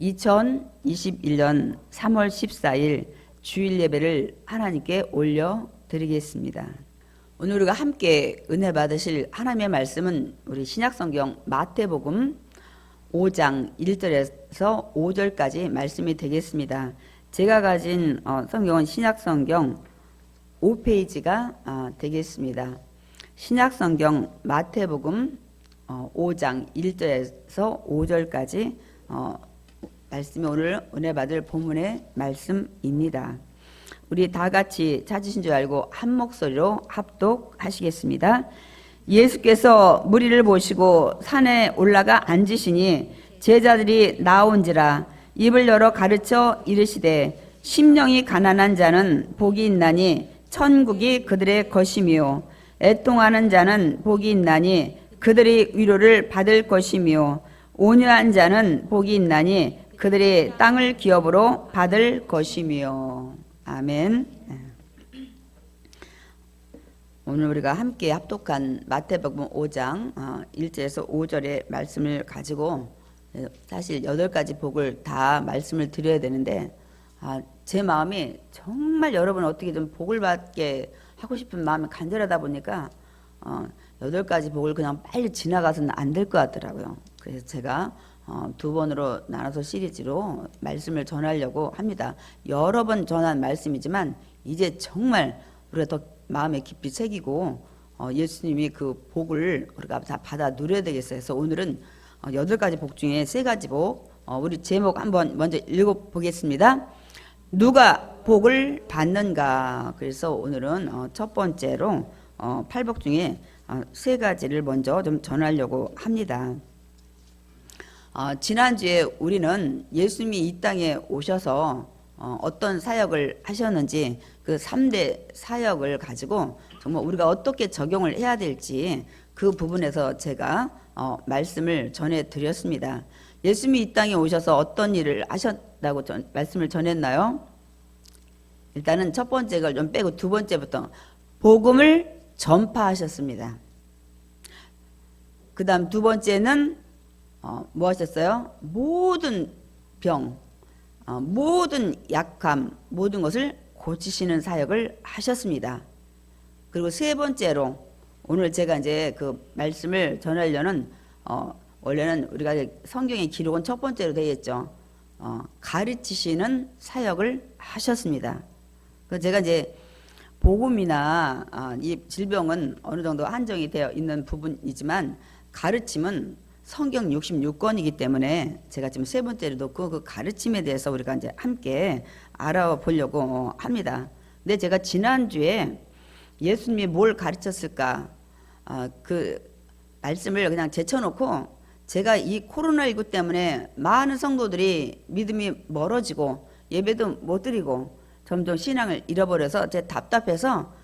2021년 3월 14일 주일 예배를 하나님께 올려드리겠습니다. 오늘 우리가 함께 은혜 받으실 하나님의 말씀은 우리 신약성경 마태복음 5장 1절에서 5절까지 말씀이 되겠습니다. 제가 가진 성경은 신약성경 5페이지가 되겠습니다. 신약성경 마태복음 5장 1절에서 5절까지 말씀이 오늘 은혜 받을 본문의 말씀입니다. 우리 다 같이 찾으신 줄 알고 한 목소리로 합독하시겠습니다. 예수께서 무리를 보시고 산에 올라가 앉으시니 제자들이 나온지라 입을 열어 가르쳐 이르시되 심령이 가난한 자는 복이 있나니 천국이 그들의 것이며 애통하는 자는 복이 있나니 그들이 위로를 받을 것이며 온유한 자는 복이 있나니 그들이 땅을 기업으로 받을 것이며. 아멘. 오늘 우리가 함께 합독한 마태복음 5장 1절에서 5절의 말씀을 가지고 사실 8가지 복을 다 말씀을 드려야 되는데 제 마음이 정말 여러분 어떻게 좀 복을 받게 하고 싶은 마음이 간절하다 보니까 8가지 복을 그냥 빨리 지나가서는 안 될 것 같더라고요. 그래서 제가 두 번으로 나눠서 시리즈로 말씀을 전하려고 합니다. 여러 번 전한 말씀이지만 이제 정말 우리가 더 마음에 깊이 새기고 예수님이 그 복을 우리가 다 받아 누려야 되겠어요. 그래서 오늘은 8가지 복 중에 3가지 복, 우리 제목 한번 먼저 읽어보겠습니다. 누가 복을 받는가. 그래서 오늘은 첫 번째로 8복 중에 3가지를 먼저 좀 전하려고 합니다. 지난주에 우리는 예수님이 이 땅에 오셔서 어떤 사역을 하셨는지 그 3대 사역을 가지고 정말 우리가 어떻게 적용을 해야 될지 그 부분에서 제가 말씀을 전해드렸습니다. 예수님이 이 땅에 오셔서 어떤 일을 하셨다고 말씀을 전했나요? 일단은 첫 번째 걸 좀 빼고 두 번째부터 복음을 전파하셨습니다. 그 다음 두 번째는 뭐 하셨어요? 모든 병, 모든 약함, 모든 것을 고치시는 사역을 하셨습니다. 그리고 세 번째로 오늘 제가 이제 그 말씀을 전하려는 원래는 우리가 성경의 기록은 첫 번째로 되어 있죠. 가르치시는 사역을 하셨습니다. 그래서 제가 이제 복음이나 이 질병은 어느 정도 한정이 되어 있는 부분이지만 가르침은 성경 66권이기 때문에 제가 지금 세 번째로 놓고 그 가르침에 대해서 우리가 이제 함께 알아보려고 합니다. 근데 제가 지난주에 예수님이 뭘 가르쳤을까 그 말씀을 그냥 제쳐놓고 제가 이 코로나19 때문에 많은 성도들이 믿음이 멀어지고 예배도 못 드리고 점점 신앙을 잃어버려서 제가 답답해서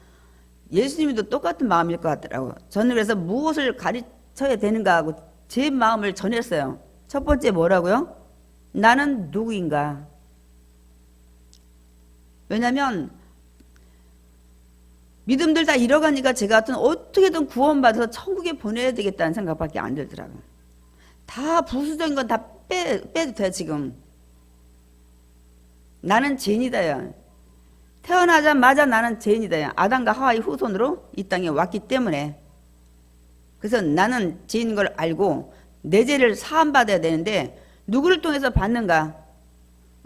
예수님도 똑같은 마음일 것 같더라고요. 저는 그래서 무엇을 가르쳐야 되는가 하고 제 마음을 전했어요. 첫 번째 뭐라고요? 나는 누구인가? 왜냐하면 믿음들 다 잃어가니까 제가 같은 어떻게든 구원받아서 천국에 보내야 되겠다는 생각밖에 안 들더라고요. 다 부수적인 건 다 빼도 돼 지금. 나는 죄인이다요. 태어나자마자 나는 죄인이다요. 아담과 하와의 후손으로 이 땅에 왔기 때문에. 그래서 나는 죄인인 걸 알고 내 죄를 사함받아야 되는데 누구를 통해서 받는가?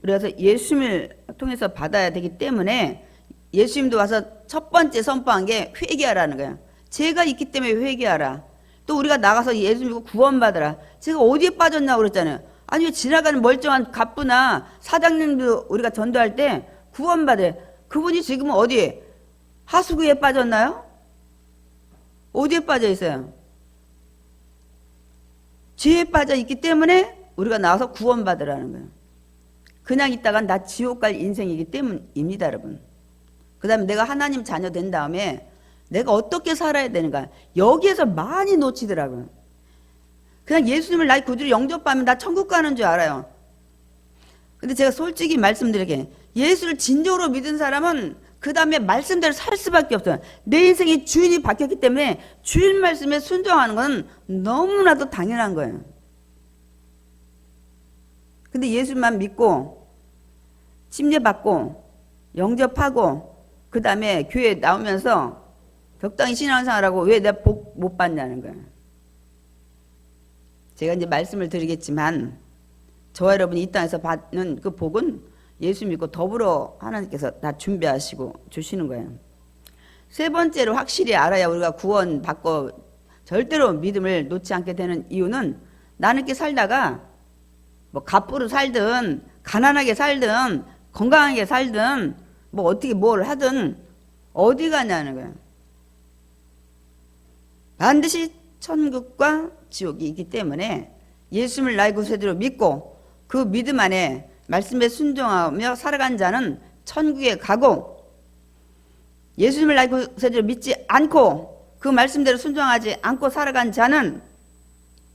그래서 예수님을 통해서 받아야 되기 때문에 예수님도 와서 첫 번째 선포한 게 회개하라는 거야. 죄가 있기 때문에 회개하라. 또 우리가 나가서 예수 믿고 구원받으라. 제가 어디에 빠졌냐고 그랬잖아요. 아니 왜 지나가는 멀쩡한 갑부나 사장님도 우리가 전도할 때 구원받으래. 그분이 지금은 어디에? 하수구에 빠졌나요? 어디에 빠져 있어요? 죄에 빠져 있기 때문에 우리가 나와서 구원받으라는 거예요. 그냥 있다간 나 지옥 갈 인생이기 때문입니다, 여러분. 그 다음에 내가 하나님 자녀 된 다음에 내가 어떻게 살아야 되는가. 여기에서 많이 놓치더라고요. 그냥 예수님을 나의 구주로 영접하면 나 천국 가는 줄 알아요. 근데 제가 솔직히 말씀드리게 예수를 진정으로 믿은 사람은 그 다음에 말씀대로 살 수밖에 없어요. 내 인생의 주인이 바뀌었기 때문에 주인 말씀에 순종하는 건 너무나도 당연한 거예요. 근데 예수만 믿고 침례받고 영접하고 그 다음에 교회 나오면서 적당히 신앙생활하고 왜 내가 복 못 받냐는 거예요. 제가 이제 말씀을 드리겠지만 저와 여러분이 이 땅에서 받는 그 복은 예수 믿고 더불어 하나님께서 다 준비하시고 주시는 거예요. 세 번째로 확실히 알아야 우리가 구원 받고 절대로 믿음을 놓지 않게 되는 이유는 나는 이렇게 살다가 뭐 갑부로 살든 가난하게 살든 건강하게 살든 뭐 어떻게 뭘 하든 어디 가냐는 거예요. 반드시 천국과 지옥이 있기 때문에 예수님을 나의 구세주로 믿고 그 믿음 안에 말씀에 순종하며 살아간 자는 천국에 가고, 예수님을 나의 구세주로 믿지 않고 그 말씀대로 순종하지 않고 살아간 자는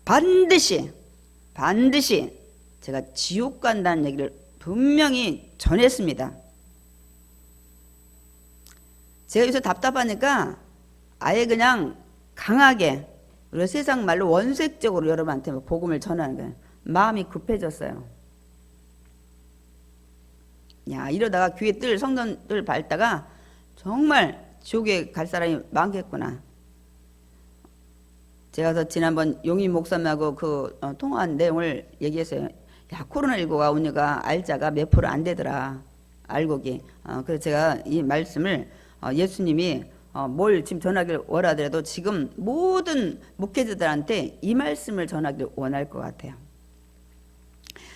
반드시 제가 지옥 간다는 얘기를 분명히 전했습니다. 제가 요새 답답하니까 아예 그냥 강하게, 우리가 세상 말로 원색적으로 여러분한테 복음을 전하는 거예요. 마음이 급해졌어요. 야, 이러다가 귀에 뜰 성전들 밟다가 정말 지옥에 갈 사람이 많겠구나. 제가 지난번 용인 목사님하고 통화한 내용을 얘기했어요. 야, 코로나19가 오니까 알자가 몇 프로 안 되더라. 알곡이. 그래서 제가 이 말씀을 예수님이 뭘 지금 전하길 원하더라도 지금 모든 목회자들한테 이 말씀을 전하길 원할 것 같아요.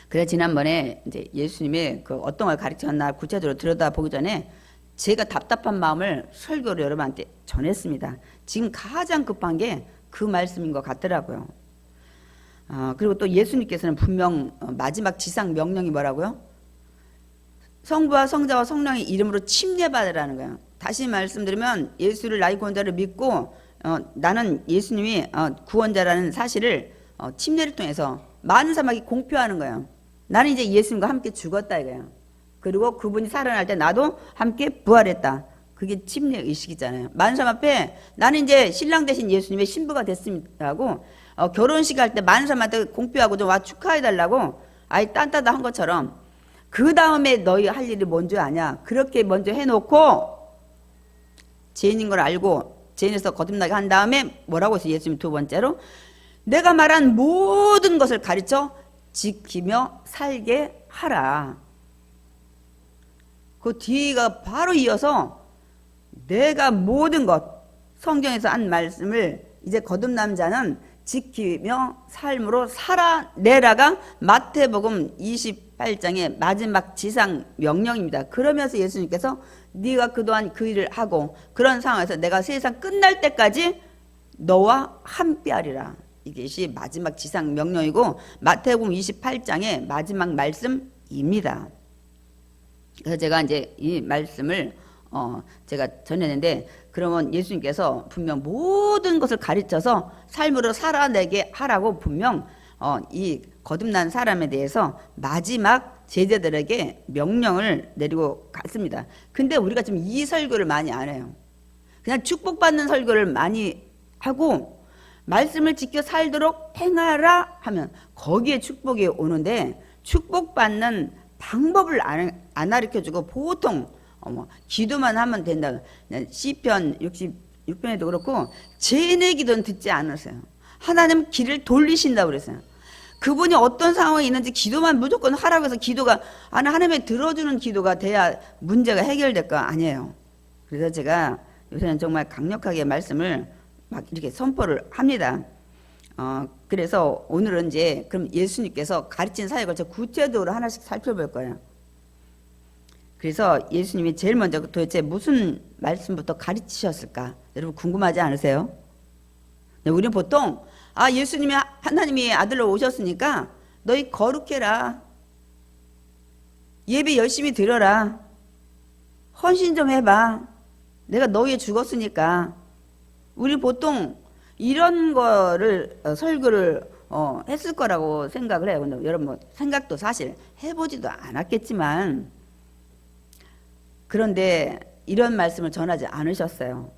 그래서 지난번에 이제 예수님이 어떤 걸 가르쳤나 구체적으로 들여다보기 전에 제가 답답한 마음을 설교로 여러분한테 전했습니다. 지금 가장 급한 게 그 말씀인 것 같더라고요. 그리고 또 예수님께서는 분명 마지막 지상 명령이 뭐라고요? 성부와 성자와 성령의 이름으로 침례받으라는 거예요. 다시 말씀드리면 예수를 나의 구원자를 믿고 나는 예수님이 구원자라는 사실을 침례를 통해서 많은 사람에게 공표하는 거예요. 나는 이제 예수님과 함께 죽었다 이거예요. 그리고 그분이 살아날 때 나도 함께 부활했다. 그게 침례 의식이잖아요. 많은 사람 앞에 나는 이제 신랑 대신 예수님의 신부가 됐습니다 하고 결혼식 할 때 많은 사람한테 공표하고 좀 와 축하해달라고 아예 딴따다 한 것처럼 그 다음에 너희 할 일이 뭔지 아냐. 그렇게 먼저 해놓고 죄인인 걸 알고 죄인에서 거듭나게 한 다음에 뭐라고 했어요? 예수님 두 번째로 내가 말한 모든 것을 가르쳐 지키며 살게 하라. 그 뒤가 바로 이어서 내가 모든 것 성경에서 한 말씀을 이제 거듭난 자는 지키며 삶으로 살아내라가 마태복음 28장의 마지막 지상 명령입니다. 그러면서 예수님께서 네가 그동안 그 일을 하고 그런 상황에서 내가 세상 끝날 때까지 너와 함께하리라. 이것이 마지막 지상 명령이고 마태복음 28장의 마지막 말씀입니다. 그래서 제가 이제 이 말씀을 제가 전했는데, 그러면 예수님께서 분명 모든 것을 가르쳐서 삶으로 살아내게 하라고 분명 이 거듭난 사람에 대해서 마지막 제자들에게 명령을 내리고 갔습니다. 근데 우리가 지금 이 설교를 많이 안 해요. 그냥 축복받는 설교를 많이 하고 말씀을 지켜 살도록 행하라 하면 거기에 축복이 오는데, 축복받는 방법을 안 가르쳐주고 보통 기도만 하면 된다. 시편 66편에도 그렇고 죄내 기도는 듣지 않으세요. 하나님 길을 돌리신다고 그랬어요. 그분이 어떤 상황에 있는지 기도만 무조건 하라고 해서 기도가 하나님의 들어주는 기도가 돼야 문제가 해결될 거 아니에요. 그래서 제가 요새는 정말 강력하게 말씀을 막 이렇게 선포를 합니다. 그래서 오늘은 이제 그럼 예수님께서 가르친 사역을 구체적으로 하나씩 살펴볼 거예요. 그래서 예수님이 제일 먼저 도대체 무슨 말씀부터 가르치셨을까? 여러분 궁금하지 않으세요? 우리는 보통 예수님이 하나님이 아들로 오셨으니까 너희 거룩해라, 예배 열심히 드려라, 헌신 좀 해봐, 내가 너희에 죽었으니까. 우리 보통 이런 거를 설교를 했을 거라고 생각을 해요. 근데 여러분 생각도 사실 해보지도 않았겠지만, 그런데 이런 말씀을 전하지 않으셨어요.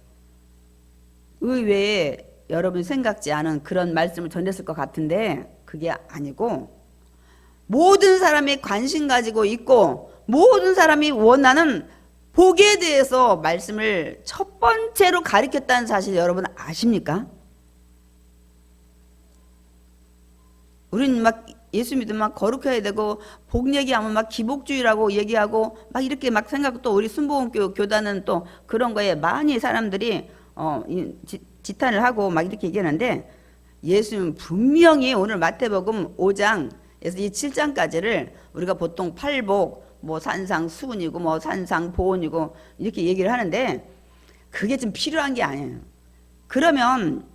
의외에 여러분이 생각지 않은 그런 말씀을 전했을 것 같은데 그게 아니고, 모든 사람이 관심 가지고 있고 모든 사람이 원하는 복에 대해서 말씀을 첫 번째로 가르쳤다는 사실 여러분 아십니까? 우리는 막 예수 믿으면 막 거룩해야 되고 복 얘기하면 막 기복주의라고 얘기하고 막 이렇게 막 생각하고 또 우리 순복음교 교단은 또 그런 거에 많이 사람들이 지탄을 하고 막 이렇게 얘기하는데 예수님은 분명히 오늘 마태복음 5장에서 이 7장까지를 우리가 보통 팔복 뭐 산상수훈이고 뭐 산상보훈이고 이렇게 얘기를 하는데 그게 좀 필요한 게 아니에요. 그러면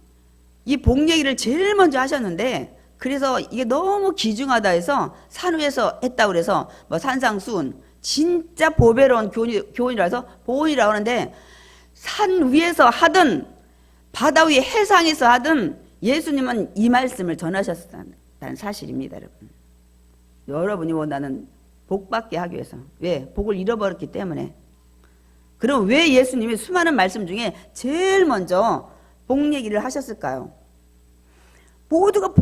이 복 얘기를 제일 먼저 하셨는데 그래서 이게 너무 귀중하다 해서 산 위에서 했다고 그래서 뭐 산상수훈 진짜 보배로운 교훈이라서 보훈이라고 하는데 산 위에서 하든 바다 위에 해상에서 하든 예수님은 이 말씀을 전하셨다는 사실입니다. 여러분. 여러분이 원하는 복 받게 하기 위해서. 왜? 복을 잃어버렸기 때문에. 그럼 왜 예수님이 수많은 말씀 중에 제일 먼저 복 얘기를 하셨을까요? 모두가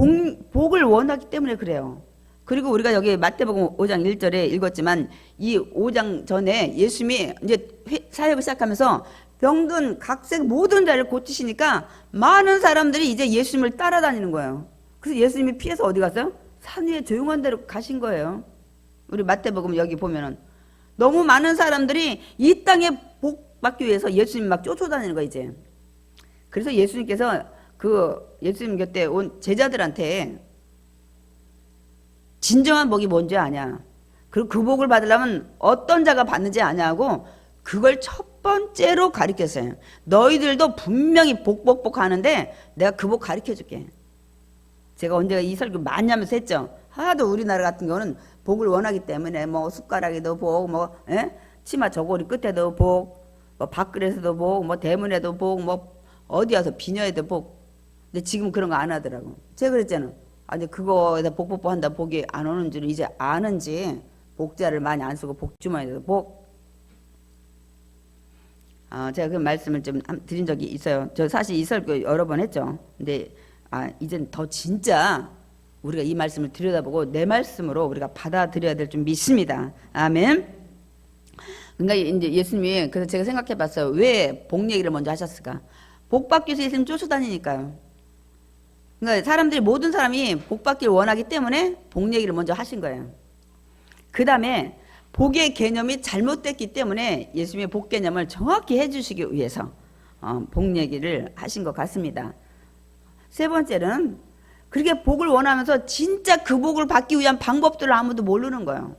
복을 원하기 때문에 그래요. 그리고 우리가 여기 마태복음 5장 1절에 읽었지만 이 5장 전에 예수님이 이제 사역을 시작하면서 병든 각색 모든 자를 고치시니까 많은 사람들이 이제 예수님을 따라다니는 거예요. 그래서 예수님이 피해서 어디 갔어요? 산 위에 조용한 데로 가신 거예요. 우리 마태복음 여기 보면은 너무 많은 사람들이 이 땅에 복 받기 위해서 예수님 막 쫓아다니는 거예요 이제. 그래서 예수님께서 그 예수님 곁에 온 제자들한테 진정한 복이 뭔지 아냐. 그리고 그 복을 받으려면 어떤 자가 받는지 아냐고 그걸 첫 번째로 가르쳤어요. 너희들도 분명히 복 하는데 내가 그 복 가르쳐 줄게. 제가 언제가 이 설교 많이 하면서 했죠. 하도 우리나라 같은 경우는 복을 원하기 때문에 뭐 숟가락에도 복, 뭐 치마 저고리 끝에도 복, 뭐 밥그릇에도 복, 뭐 대문에도 복, 뭐 어디 와서 비녀에도 복. 근데 지금 그런 거 안 하더라고. 제가 그랬잖아. 아니 그거에다 복 한다 복이 안 오는 줄 이제 아는지 복자를 많이 안 쓰고 복주머니에도 복. 제가 그 말씀을 좀 드린 적이 있어요. 저 사실 이 설교 여러 번 했죠. 근데 이젠 더 진짜 우리가 이 말씀을 들여다보고 내 말씀으로 우리가 받아들여야 될 줄 믿습니다. 아멘. 그러니까 이제 예수님이 그래서 제가 생각해봤어요. 왜 복 얘기를 먼저 하셨을까? 복 받기 위해서 예수님 쫓아다니니까요. 그러니까 사람들이 모든 사람이 복 받기를 원하기 때문에 복 얘기를 먼저 하신 거예요. 그 다음에 복의 개념이 잘못됐기 때문에 예수님의 복 개념을 정확히 해주시기 위해서 복 얘기를 하신 것 같습니다. 세 번째는 그렇게 복을 원하면서 진짜 그 복을 받기 위한 방법들을 아무도 모르는 거예요.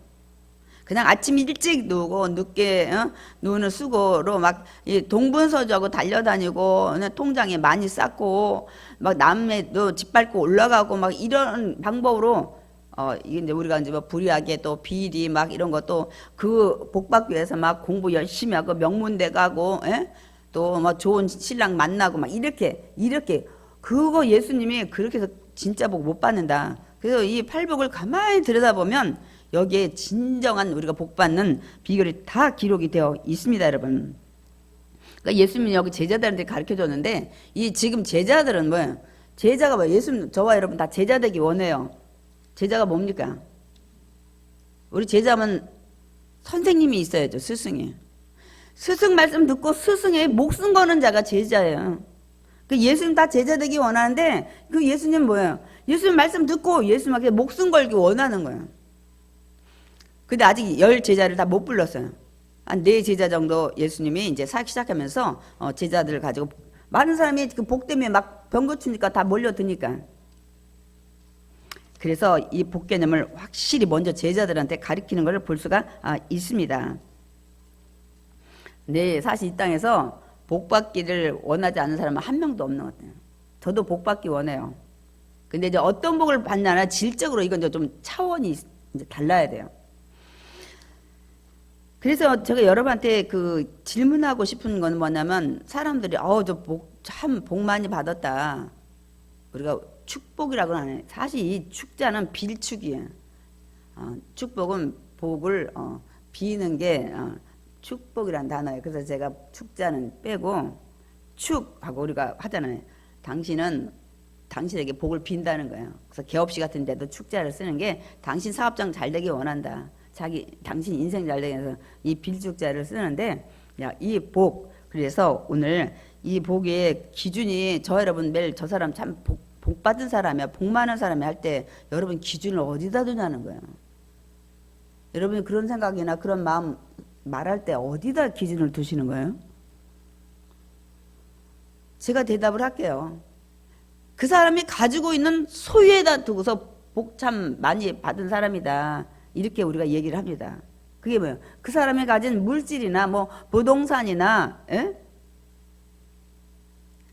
그냥 아침 일찍 누우고 늦게 누우는 수고로 막 동분서주하고 달려다니고 통장에 많이 쌓고 막 남에도 짓밟고 올라가고 막 이런 방법으로 이게 이제 우리가 이제 뭐 불의하게 또 비리 막 이런 것도 그 복 받기 위해서 막 공부 열심히 하고 명문대 가고 또 뭐 좋은 신랑 만나고 막 이렇게 그거 예수님이 그렇게 해서 진짜 복 못 받는다. 그래서 이 팔복을 가만히 들여다보면 여기에 진정한 우리가 복 받는 비결이 다 기록이 되어 있습니다, 여러분. 그러니까 예수님이 여기 제자들한테 가르쳐 줬는데 이 지금 제자들은 뭐예요? 제자가 뭐예요? 예수님 저와 여러분 다 제자 되기 원해요. 제자가 뭡니까? 우리 제자면 선생님이 있어야죠, 스승이. 스승 말씀 듣고 스승의 목숨 거는 자가 제자예요. 그 예수님 다 제자 되기 원하는데 그 예수님 뭐예요? 예수님 말씀 듣고 예수님에게 목숨 걸기 원하는 거예요. 근데 아직 10 제자를 다 못 불렀어요. 한 4 제자 정도 예수님이 이제 사역 시작하면서 제자들을 가지고 많은 사람이 그 복 때문에 막 병 고치니까 다 몰려드니까. 그래서 이 복 개념을 확실히 먼저 제자들한테 가르치는 것을 볼 수가 있습니다. 네, 사실 이 땅에서 복 받기를 원하지 않는 사람은 한 명도 없는 것 같아요. 저도 복 받기 원해요. 근데 이제 어떤 복을 받냐나 질적으로 이건 좀 차원이 이제 달라야 돼요. 그래서 제가 여러분한테 그 질문하고 싶은 건 뭐냐면 사람들이 참 복 많이 받았다. 우리가 축복이라고 하네. 사실 이 축자는 빌축이에요. 축복은 복을 비는 게 축복이란 단어예요. 그래서 제가 축자는 빼고 축하고 우리가 하잖아요. 당신은 당신에게 복을 빈다는 거예요. 그래서 개업시 같은 데도 축자를 쓰는 게 당신 사업장 잘 되기 원한다. 당신 인생 잘 되기 위해서 이 빌축자를 쓰는데, 야, 이 복, 그래서 오늘 이 복의 기준이 저 여러분 매일 저 사람 참 복 받은 사람이야, 복 많은 사람이 할 때 여러분 기준을 어디다 두냐는 거예요. 여러분이 그런 생각이나 그런 마음 말할 때 어디다 기준을 두시는 거예요? 제가 대답을 할게요. 그 사람이 가지고 있는 소유에다 두고서 복 참 많이 받은 사람이다. 이렇게 우리가 얘기를 합니다. 그게 뭐예요? 그 사람이 가진 물질이나 뭐 부동산이나, 에?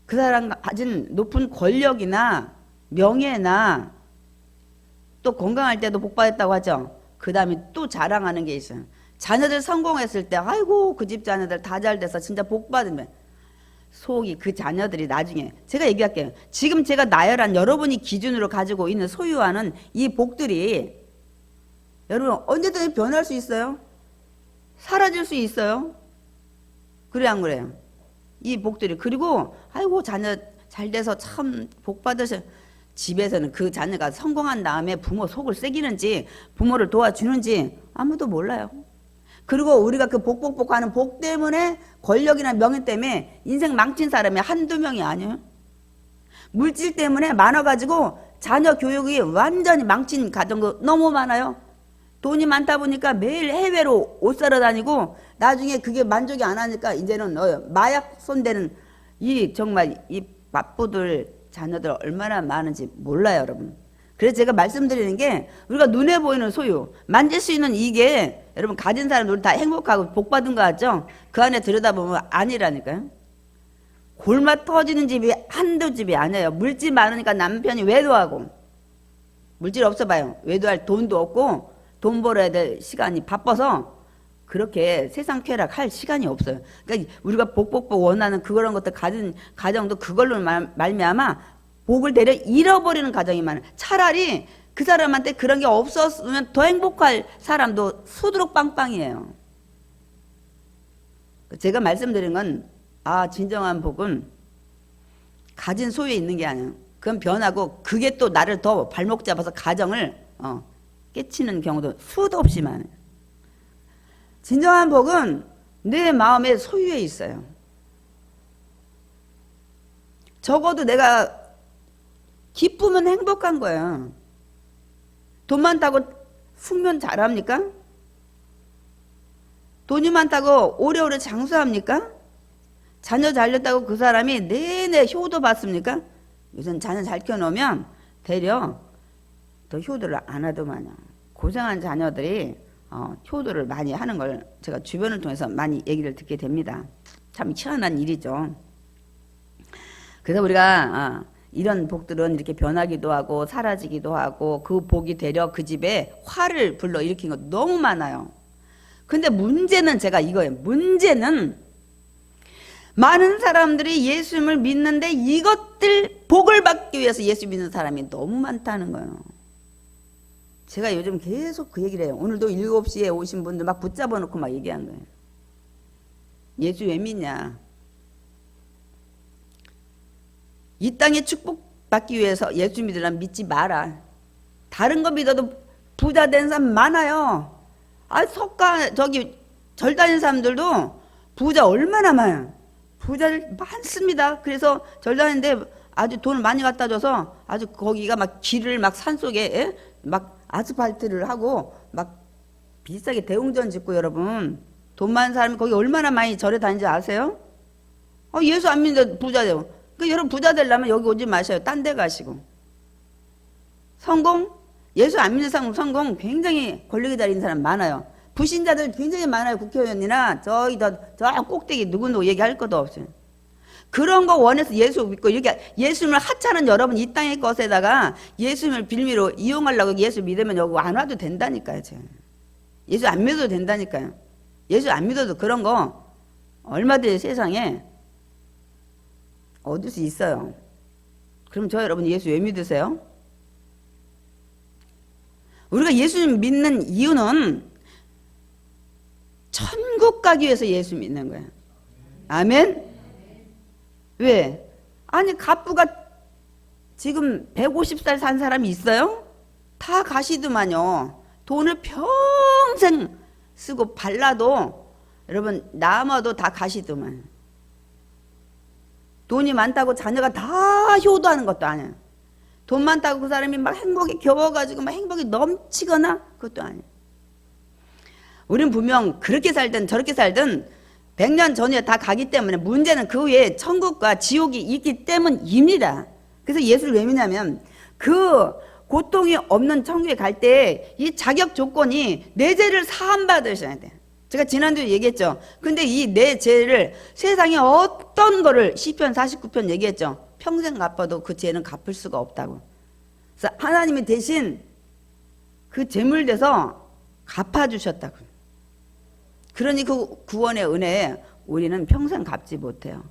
그 사람 가진 높은 권력이나 명예나 또 건강할 때도 복 받았다고 하죠. 그 다음에 또 자랑하는 게 있어요. 자녀들 성공했을 때 아이고 그 집 자녀들 다 잘 돼서 진짜 복 받으면 속이 그 자녀들이 나중에 제가 얘기할게요. 지금 제가 나열한 여러분이 기준으로 가지고 있는 소유하는 이 복들이 여러분 언제든지 변할 수 있어요. 사라질 수 있어요. 그래 안 그래요? 이 복들이. 그리고 아이고 자녀 잘 돼서 참 복 받으셔. 집에서는 그 자녀가 성공한 다음에 부모 속을 새기는지 부모를 도와주는지 아무도 몰라요. 그리고 우리가 그 복복복하는 복 때문에 권력이나 명예 때문에 인생 망친 사람이 한두 명이 아니에요. 물질 때문에 많아가지고 자녀 교육이 완전히 망친 가정도 너무 많아요. 돈이 많다 보니까 매일 해외로 옷 사러 다니고 나중에 그게 만족이 안 하니까 이제는 마약 손대는 이 정말 이 바쁘들 자녀들 얼마나 많은지 몰라요, 여러분. 그래서 제가 말씀드리는 게 우리가 눈에 보이는 소유, 만질 수 있는 이게 여러분 가진 사람들 다 행복하고 복 받은 거 같죠? 그 안에 들여다보면 아니라니까요. 골마 터지는 집이 한두 집이 아니에요. 물질 많으니까 남편이 외도하고, 물질 없어 봐요. 외도할 돈도 없고 돈 벌어야 될 시간이 바빠서 그렇게 세상 쾌락할 시간이 없어요. 그러니까 우리가 복복복 원하는 그런 것들 가진 가정도 그걸로 말미암아 복을 대려 잃어버리는 가정이 많아요. 차라리 그 사람한테 그런 게 없었으면 더 행복할 사람도 수두룩 빵빵이에요. 제가 말씀드린 건 진정한 복은 가진 소유에 있는 게 아니에요. 그건 변하고 그게 또 나를 더 발목 잡아서 가정을 깨치는 경우도 수도 없이 많아요. 진정한 복은 내 마음의 소유에 있어요. 적어도 내가 기쁘면 행복한 거예요. 돈 많다고 숙면 잘합니까? 돈이 많다고 오래오래 장수합니까? 자녀 잘 됐다고 그 사람이 내내 효도 받습니까? 요즘 자녀 잘 키워놓으면 되려 더 효도를 안 하더만요. 고생한 자녀들이 효도를 많이 하는 걸 제가 주변을 통해서 많이 얘기를 듣게 됩니다. 참 희한한 일이죠. 그래서 우리가 이런 복들은 이렇게 변하기도 하고 사라지기도 하고 그 복이 되려 그 집에 화를 불러일으킨 거 너무 많아요. 근데 문제는 제가 이거예요. 문제는 많은 사람들이 예수님을 믿는데 이것들 복을 받기 위해서 예수 믿는 사람이 너무 많다는 거예요. 제가 요즘 계속 그 얘기를 해요. 오늘도 7시에 오신 분들 막 붙잡아 놓고 막 얘기한 거예요. 예수 왜 믿냐? 이 땅에 축복받기 위해서 예수 믿으려면 믿지 마라. 다른 거 믿어도 부자 된 사람 많아요. 석가 절 다니는 사람들도 부자 얼마나 많아요. 부자들 많습니다. 그래서 절 다니는데 아주 돈을 많이 갖다 줘서 아주 거기가 막 길을 막 산속에 막 아스팔트를 하고 막 비싸게 대웅전 짓고 여러분 돈 많은 사람이 거기 얼마나 많이 절에 다니는지 아세요? 예수 안 믿는데 부자 되고. 그 여러분 부자 되려면 여기 오지 마셔요. 딴 데 가시고. 성공? 예수 안 믿는 사람 성공 굉장히 권력이 달린 사람 많아요. 불신자들 굉장히 많아요. 국회의원이나 저 꼭대기 누구누구 얘기할 것도 없어요. 그런 거 원해서 예수 믿고 이렇게 예수님을 하찮은 여러분 이 땅의 것에다가 예수님을 빌미로 이용하려고 예수 믿으면 여기 안 와도 된다니까요. 제가. 예수 안 믿어도 된다니까요. 예수 안 믿어도 그런 거 얼마든지 세상에 얻을 수 있어요. 그럼 저 여러분 예수 왜 믿으세요? 우리가 예수님 믿는 이유는 천국 가기 위해서 예수 믿는 거예요. 아멘? 왜? 아니 갑부가 지금 150살 산 사람이 있어요? 다 가시더만요. 돈을 평생 쓰고 발라도 여러분 남아도 다 가시더만. 돈이 많다고 자녀가 다 효도하는 것도 아니에요. 돈 많다고 그 사람이 막 행복에 겨워가지고 막 행복이 넘치거나 그것도 아니에요. 우린 분명 그렇게 살든 저렇게 살든 100년 전에 다 가기 때문에 문제는 그 위에 천국과 지옥이 있기 때문입니다. 그래서 예수를 왜 믿냐면 그 고통이 없는 천국에 갈 때 이 자격 조건이 내 죄를 사함받으셔야 돼. 제가 지난주에 얘기했죠. 근데 이 내 죄를 세상에 어떤 거를 시편 49편 얘기했죠. 평생 갚아도 그 죄는 갚을 수가 없다고. 그래서 하나님이 대신 그 제물 돼서 갚아주셨다고. 그러니 그 구원의 은혜에 우리는 평생 갚지 못해요.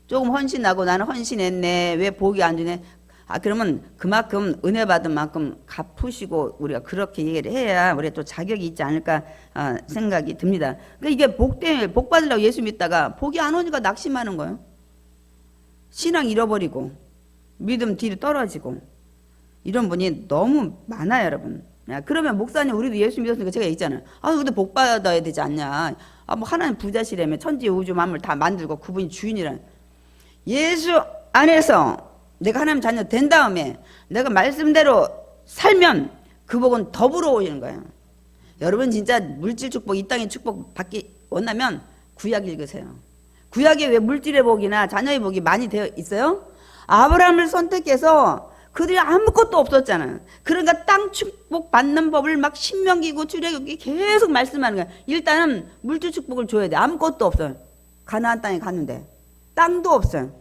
조금 헌신하고 나는 헌신했네. 왜 복이 안 주네. 그러면 그만큼 은혜 받은 만큼 갚으시고 우리가 그렇게 얘기를 해야 우리가 또 자격이 있지 않을까 생각이 듭니다. 그러니까 이게 복 받으려고 예수 믿다가 복이 안 오니까 낙심하는 거예요. 신앙 잃어버리고 믿음 뒤로 떨어지고 이런 분이 너무 많아요, 여러분. 그러면 목사님 우리도 예수 믿었으니까 제가 얘기했잖아요. 우리도 복 받아야 되지 않냐. 뭐 하나님 부자시라며 천지 우주 만물 다 만들고 그분이 주인이란. 예수 안에서 내가 하나님 자녀 된 다음에 내가 말씀대로 살면 그 복은 더불어 오시는 거예요. 여러분 진짜 물질 축복, 이 땅의 축복 받기 원하면 구약 읽으세요. 구약에 왜 물질의 복이나 자녀의 복이 많이 되어 있어요? 아브라함을 선택해서 그들이 아무것도 없었잖아요. 그러니까 땅 축복 받는 법을 막 신명기고 출애굽기 계속 말씀하는 거예요. 일단은 물질 축복을 줘야 돼. 아무것도 없어요. 가나안 땅에 갔는데 땅도 없어요.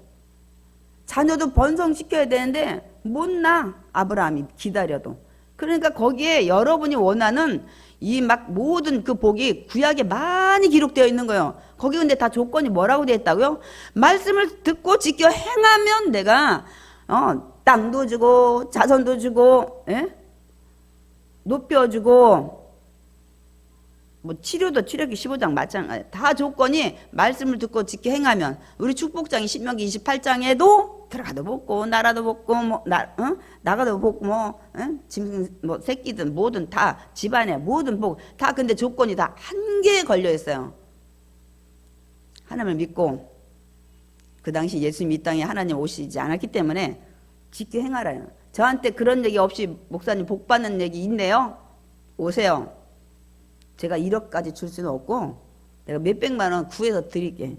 자녀도 번성시켜야 되는데 못 나. 아브라함이 기다려도. 그러니까 거기에 여러분이 원하는 이 막 모든 그 복이 구약에 많이 기록되어 있는 거예요. 거기 근데 다 조건이 뭐라고 되어 있다고요? 말씀을 듣고 지켜 행하면 내가 땅도 주고 자손도 주고 높여주고 뭐 치료도 출애굽기 15장 마찬가지. 다 조건이 말씀을 듣고 지켜 행하면 우리 축복장이 신명기 28장에도 들어가도 먹고 나라도 먹고 나가도 먹고 짐승 새끼든 뭐든 다 집안에 모든 복 다 근데 조건이 다 한 개에 걸려 있어요. 하나님을 믿고 그 당시 예수님 이 땅에 하나님 오시지 않았기 때문에 지켜 행하라요. 저한테 그런 얘기 없이 목사님 복 받는 얘기 있네요. 오세요. 제가 1억까지 줄 수는 없고 내가 몇백만 원 구해서 드릴게.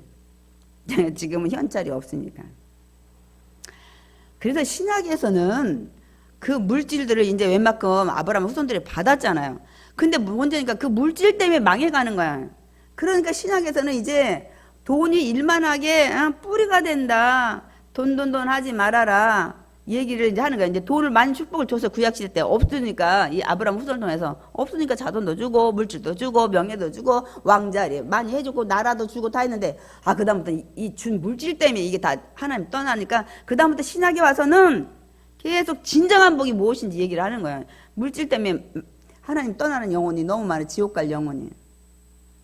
지금은 현찰이 없으니까. 그래서 신약에서는 그 물질들을 이제 웬만큼 아브라함 후손들이 받았잖아요. 근데 문제니까 그 물질 때문에 망해가는 거야. 그러니까 신약에서는 이제 돈이 일만하게 뿌리가 된다. 돈 하지 말아라. 얘기를 이제 하는 거야. 이제 돈을 많이 축복을 줘서 구약시대 때 없으니까 이 아브라함 후손을 통해서 없으니까 자손도 주고 물질도 주고 명예도 주고 왕자리 많이 해주고 나라도 주고 다 했는데 그다음부터 이 준 물질 때문에 이게 다 하나님 떠나니까 그다음부터 신약에 와서는 계속 진정한 복이 무엇인지 얘기를 하는 거야. 물질 때문에 하나님 떠나는 영혼이 너무 많아. 지옥 갈 영혼이.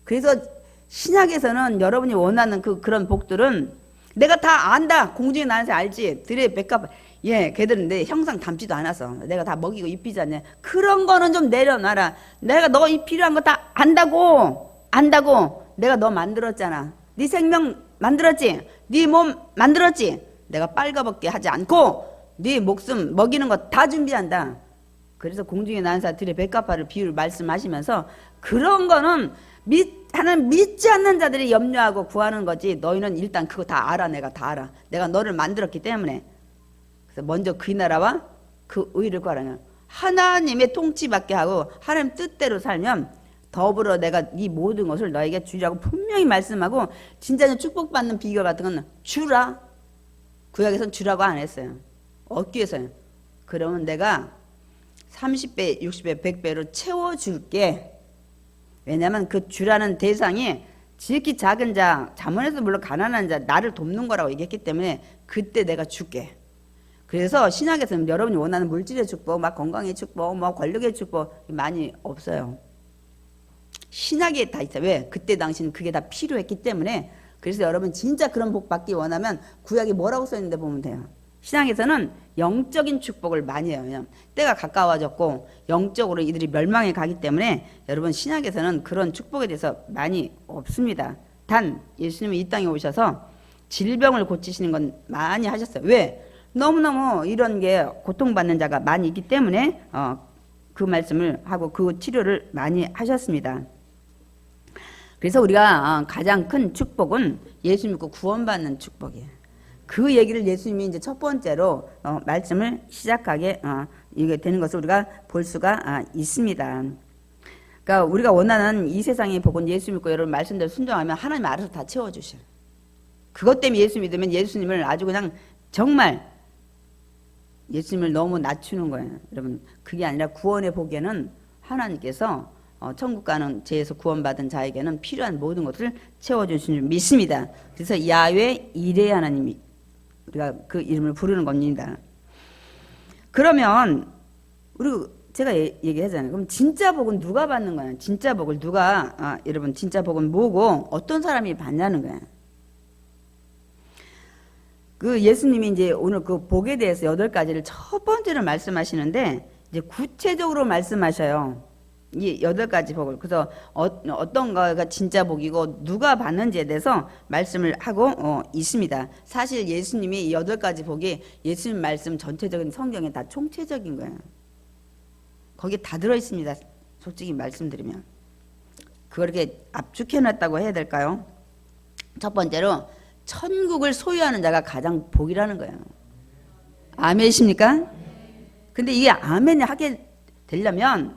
그래서 신약에서는 여러분이 원하는 그런 복들은 내가 다 안다. 공중에 나는 새 알지. 들의 백합. 걔들은 내 형상 닮지도 않아서 내가 다 먹이고 입히지 않냐. 그런 거는 좀 내려놔라. 내가 너 필요한 거 다 안다고. 내가 너 만들었잖아. 네 생명 만들었지. 네 몸 만들었지. 내가 빨가벗게 하지 않고 네 목숨 먹이는 거 다 준비한다. 그래서 공중에 나는 새 들의 백합화를 비유를 말씀하시면서 그런 거는 하나님 믿지 않는 자들이 염려하고 구하는 거지. 너희는 일단 그거 다 알아. 내가 다 알아. 내가 너를 만들었기 때문에. 그래서 먼저 그 나라와 그 의를 구하라는 하나님의 통치받게 하고 하나님 뜻대로 살면 더불어 내가 이 모든 것을 너에게 주리라고 분명히 말씀하고 진짜 축복받는 비결 같은 건 주라. 구약에서는 주라고 안 했어요. 얻기 위해서요. 그러면 내가 30배, 60배, 100배로 채워줄게. 왜냐하면 그 주라는 대상이 지극히 작은 자, 잠언에서 물론 가난한 자, 나를 돕는 거라고 얘기했기 때문에 그때 내가 줄게. 그래서 신약에서는 여러분이 원하는 물질의 축복, 막 건강의 축복, 뭐 권력의 축복 많이 없어요. 신약에 다 있어요. 왜? 그때 당시는 그게 다 필요했기 때문에. 그래서 여러분 진짜 그런 복 받기 원하면 구약에 뭐라고 써있는데 보면 돼요. 신앙에서는 영적인 축복을 많이 해요. 왜냐하면 때가 가까워졌고 영적으로 이들이 멸망에 가기 때문에 여러분 신학에서는 그런 축복에 대해서 많이 없습니다. 단 예수님이 이 땅에 오셔서 질병을 고치시는 건 많이 하셨어요. 왜? 너무너무 이런 게 고통받는 자가 많이 있기 때문에 그 말씀을 하고 그 치료를 많이 하셨습니다. 그래서 우리가 가장 큰 축복은 예수 믿고 구원받는 축복이에요. 그 얘기를 예수님이 이제 첫 번째로 말씀을 시작하게 이게 되는 것을 우리가 볼 수가 있습니다. 그러니까 우리가 원하는 이 세상의 복은 예수 믿고 여러분 말씀대로 순종하면 하나님 알아서 다 채워주셔요. 그것 때문에 예수 믿으면 예수님을 아주 그냥 정말 예수님을 너무 낮추는 거예요. 여러분 그게 아니라 구원의 복에는 하나님께서 천국 가는 죄에서 구원받은 자에게는 필요한 모든 것을 채워주신 줄 믿습니다. 그래서 야훼 이레 하나님이 우리가 그 이름을 부르는 겁니다. 그러면 우리 제가 얘기하잖아요. 그럼 진짜 복은 누가 받는 거야? 진짜 복을 누가 여러분 진짜 복은 뭐고 어떤 사람이 받냐는 거야. 그 예수님이 이제 오늘 그 복에 대해서 8가지를 첫 번째로 말씀하시는데 이제 구체적으로 말씀하셔요. 이 8가지 복을. 그래서 어떤 거가 진짜 복이고 누가 받는지에 대해서 말씀을 하고 있습니다. 사실 예수님이 이 8가지 복이 예수님 말씀 전체적인 성경에 다 총체적인 거예요. 거기에 다 들어있습니다. 솔직히 말씀드리면. 그렇게 압축해놨다고 해야 될까요? 첫 번째로 천국을 소유하는 자가 가장 복이라는 거예요. 아멘이십니까? 근데 이게 아멘이 하게 되려면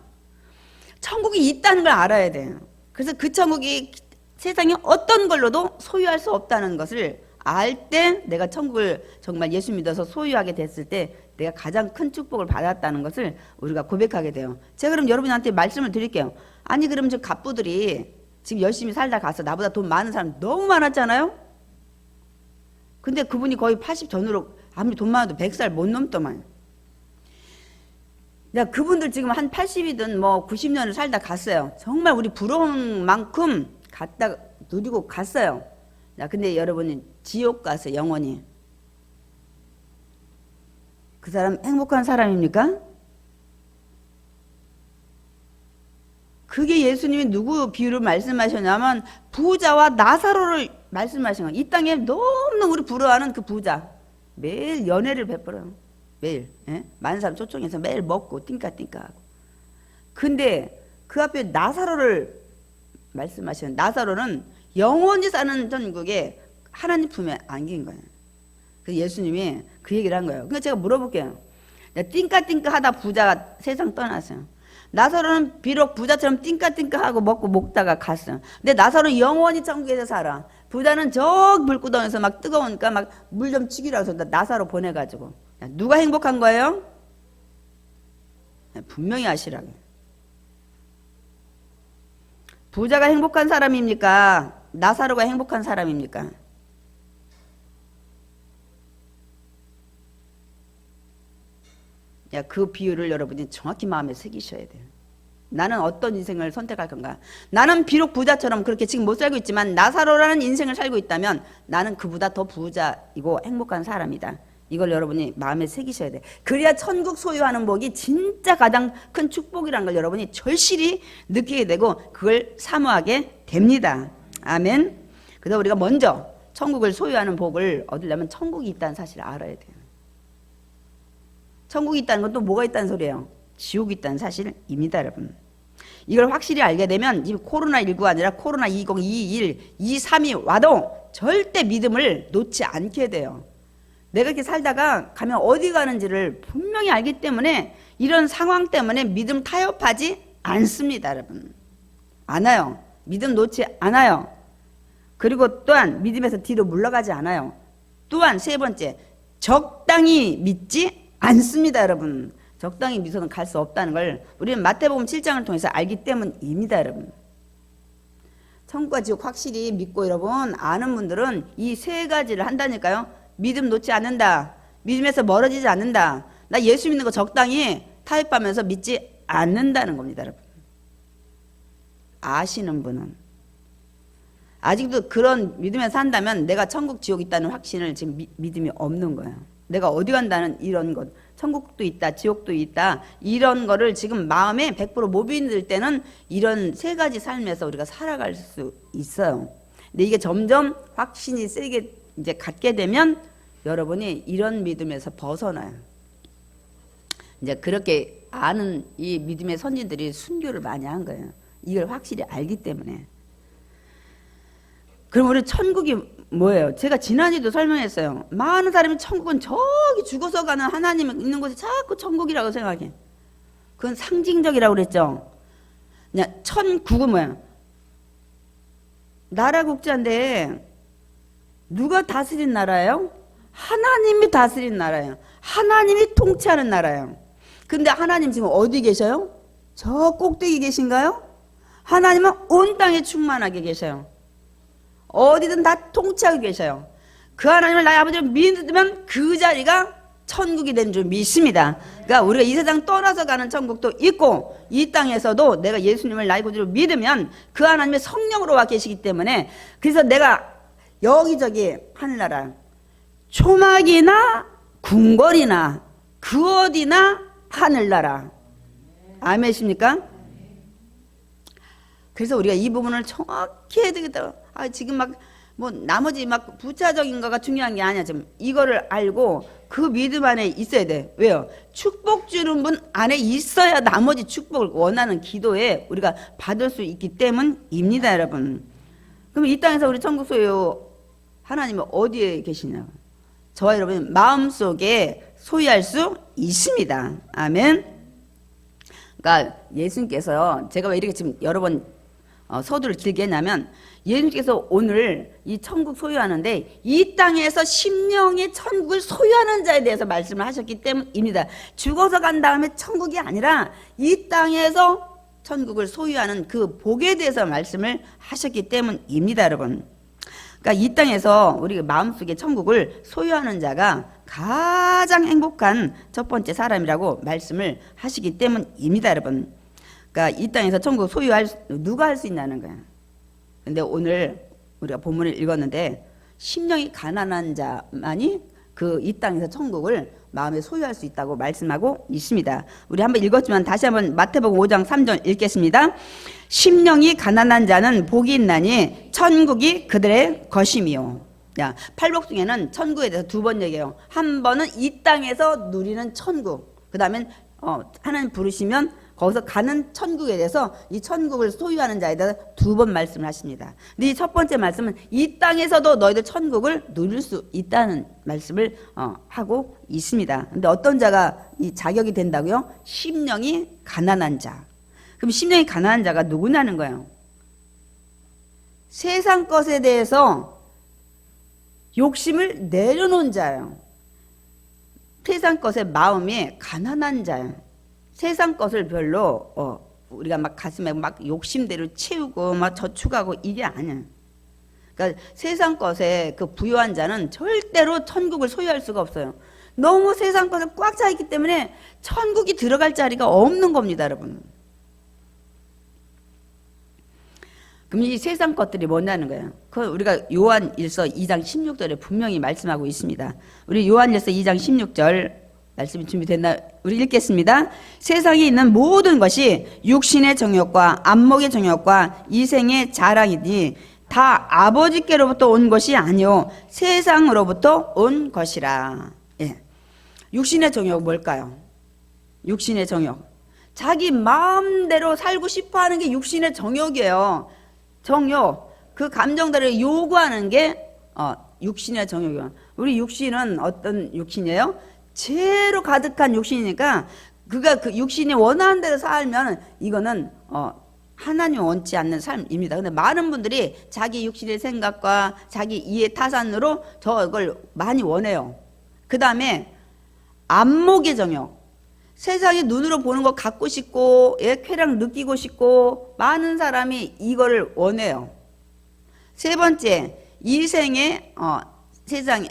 천국이 있다는 걸 알아야 돼요. 그래서 그 천국이 세상에 어떤 걸로도 소유할 수 없다는 것을 알 때 내가 천국을 정말 예수 믿어서 소유하게 됐을 때 내가 가장 큰 축복을 받았다는 것을 우리가 고백하게 돼요. 제가 그럼 여러분한테 말씀을 드릴게요. 아니 그럼 저 갑부들이 지금 열심히 살다 가서 나보다 돈 많은 사람 너무 많았잖아요. 근데 그분이 거의 80 전후로 아무리 돈 많아도 100살 못 넘더만. 야, 그분들 지금 한 80이든 뭐 90년을 살다 갔어요. 정말 우리 부러운 만큼 갔다 누리고 갔어요. 야, 근데 여러분이 지옥 가서 영원히 그 사람 행복한 사람입니까? 그게 예수님이 누구 비유를 말씀하셨냐면 부자와 나사로를 말씀하신 거예요. 이 땅에 너무너무 우리 부러워하는 그 부자 매일 연회를 베풀어요. 매일 많은 사람 초청해서 매일 먹고 띵까띵까하고. 근데 그 앞에 나사로를 말씀하시는 나사로는 영원히 사는 천국에 하나님 품에 안긴 거예요. 그래서 예수님이 그 얘기를 한 거예요. 그러니까 제가 물어볼게요. 띵까띵까하다 부자가 세상 떠났어요. 나사로는 비록 부자처럼 띵까띵까하고 먹고 먹다가 갔어요. 근데 나사로는 영원히 천국에서 살아. 부자는 저 물구덩이에서 막 뜨거우니까 막 물 좀 치기라고 해서 나사로 보내가지고. 누가 행복한 거예요? 분명히 아시라고. 부자가 행복한 사람입니까? 나사로가 행복한 사람입니까? 그 비유를 여러분이 정확히 마음에 새기셔야 돼요. 나는 어떤 인생을 선택할 건가? 나는 비록 부자처럼 그렇게 지금 못 살고 있지만 나사로라는 인생을 살고 있다면 나는 그보다 더 부자이고 행복한 사람이다. 이걸 여러분이 마음에 새기셔야 돼. 그래야 천국 소유하는 복이 진짜 가장 큰 축복이라는 걸 여러분이 절실히 느끼게 되고 그걸 사모하게 됩니다. 아멘. 그래서 우리가 먼저 천국을 소유하는 복을 얻으려면 천국이 있다는 사실을 알아야 돼요. 천국이 있다는 건 또 뭐가 있다는 소리예요? 지옥이 있다는 사실입니다, 여러분. 이걸 확실히 알게 되면 이 코로나19가 아니라 코로나 20, 21, 23이 와도 절대 믿음을 놓지 않게 돼요. 내가 이렇게 살다가 가면 어디 가는지를 분명히 알기 때문에 이런 상황 때문에 믿음 타협하지 않습니다, 여러분. 않아요. 믿음 놓지 않아요. 그리고 또한 믿음에서 뒤로 물러가지 않아요. 또한 세 번째, 적당히 믿지 않습니다, 여러분. 적당히 믿어서는 갈 수 없다는 걸 우리는 마태복음 7장을 통해서 알기 때문입니다, 여러분. 천국과 지옥 확실히 믿고 여러분 아는 분들은 이 세 가지를 한다니까요. 믿음 놓지 않는다. 믿음에서 멀어지지 않는다. 나 예수 믿는 거 적당히 타협하면서 믿지 않는다는 겁니다, 여러분. 아시는 분은. 아직도 그런 믿음에서 산다면 내가 천국 지옥 있다는 확신을 지금 믿음이 없는 거예요. 내가 어디 간다는 이런 것, 천국도 있다, 지옥도 있다, 이런 거를 지금 마음에 100%못 믿을 때는 이런 세 가지 삶에서 우리가 살아갈 수 있어요. 근데 이게 점점 확신이 세게 이제 갖게 되면 여러분이 이런 믿음에서 벗어나요. 이제 그렇게 아는 이 믿음의 선진들이 순교를 많이 한 거예요. 이걸 확실히 알기 때문에. 그럼 우리 천국이 뭐예요? 제가 지난주에도 설명했어요. 많은 사람이 천국은 저기 죽어서 가는 하나님이 있는 곳이 자꾸 천국이라고 생각해. 그건 상징적이라고 그랬죠. 그냥 천국은 뭐야? 나라 국자인데 누가 다스린 나라예요? 하나님이 다스린 나라예요. 하나님이 통치하는 나라예요. 근데 하나님 지금 어디 계셔요? 저 꼭대기 계신가요? 하나님은 온 땅에 충만하게 계셔요. 어디든 다 통치하고 계셔요. 그 하나님을 나의 아버지를 믿으면 그 자리가 천국이 된 줄 믿습니다. 그러니까 우리가 이 세상 떠나서 가는 천국도 있고 이 땅에서도 내가 예수님을 나의 구주로 믿으면 그 하나님의 성령으로 와 계시기 때문에, 그래서 내가 여기저기 하늘나라 초막이나 궁궐이나 그 어디나 하늘나라. 아멘이십니까? 그래서 우리가 이 부분을 정확히 해야 되겠다. 지금 막 뭐 나머지 막 부차적인 거가 중요한 게 아니야. 지금 이거를 알고 그 믿음 안에 있어야 돼. 왜요? 축복 주는 분 안에 있어야 나머지 축복을 원하는 기도에 우리가 받을 수 있기 때문입니다, 여러분. 그럼 이 땅에서 우리 천국 소유 하나님은 어디에 계시냐? 저와 여러분 마음속에 소유할 수 있습니다. 아멘. 그러니까 예수님께서, 제가 왜 이렇게 지금 여러 번 서두를 길게 했냐면, 예수님께서 오늘 이 천국 소유하는데 이 땅에서 심령의 천국을 소유하는 자에 대해서 말씀을 하셨기 때문입니다. 죽어서 간 다음에 천국이 아니라 이 땅에서 천국을 소유하는 그 복에 대해서 말씀을 하셨기 때문입니다, 여러분. 그러니까 이 땅에서 우리 마음속에 천국을 소유하는 자가 가장 행복한 첫 번째 사람이라고 말씀을 하시기 때문입니다, 여러분. 그러니까 이 땅에서 천국 소유할 누가 할 수 있냐는 거야. 근데 오늘 우리가 본문을 읽었는데 심령이 가난한 자만이 그 이 땅에서 천국을 마음에 소유할 수 있다고 말씀하고 있습니다. 우리 한번 읽었지만 다시 한번 마태복음 5장 3절 읽겠습니다. 심령이 가난한 자는 복이 있나니 천국이 그들의 것임이요. 야, 팔복중에는 천국에 대해서 두 번 얘기해요. 한 번은 이 땅에서 누리는 천국, 그 다음엔 하나님 부르시면 거기서 가는 천국에 대해서 이 천국을 소유하는 자에 대해서 두 번 말씀을 하십니다. 근데 이 첫 번째 말씀은 이 땅에서도 너희들 천국을 누릴 수 있다는 말씀을 하고 있습니다. 근데 어떤 자가 이 자격이 된다고요? 심령이 가난한 자. 그럼 심령이 가난한 자가 누구냐는 거예요? 세상 것에 대해서 욕심을 내려놓은 자예요. 세상 것에 마음이 가난한 자예요. 세상 것을 별로 우리가 막 가슴에 막 욕심대로 채우고 막 저축하고 이게 아니야. 그러니까 세상 것에 그 부유한 자는 절대로 천국을 소유할 수가 없어요. 너무 세상 것에 꽉 차 있기 때문에 천국이 들어갈 자리가 없는 겁니다, 여러분. 그럼 이 세상 것들이 뭐냐는 거예요? 그 우리가 요한일서 2장 16절에 분명히 말씀하고 있습니다. 우리 요한일서 2장 16절 말씀이 준비됐나? 우리 읽겠습니다. 세상에 있는 모든 것이 육신의 정욕과 안목의 정욕과 이생의 자랑이니 다 아버지께로부터 온 것이 아니요 세상으로부터 온 것이라. 예. 육신의 정욕 뭘까요? 육신의 정욕, 자기 마음대로 살고 싶어하는 게 육신의 정욕이에요. 정욕, 그 감정들을 요구하는 게 육신의 정욕이에요. 우리 육신은 어떤 육신이에요? 죄로 가득한 육신이니까 그가 그 육신이 원하는 대로 살면 이거는 하나님 원치 않는 삶입니다. 근데 많은 분들이 자기 육신의 생각과 자기 이해 타산으로 저걸 많이 원해요. 그 다음에 안목의 정욕, 세상에 눈으로 보는 거 갖고 싶고 쾌락 느끼고 싶고 많은 사람이 이거를 원해요. 세 번째, 이생의 세상의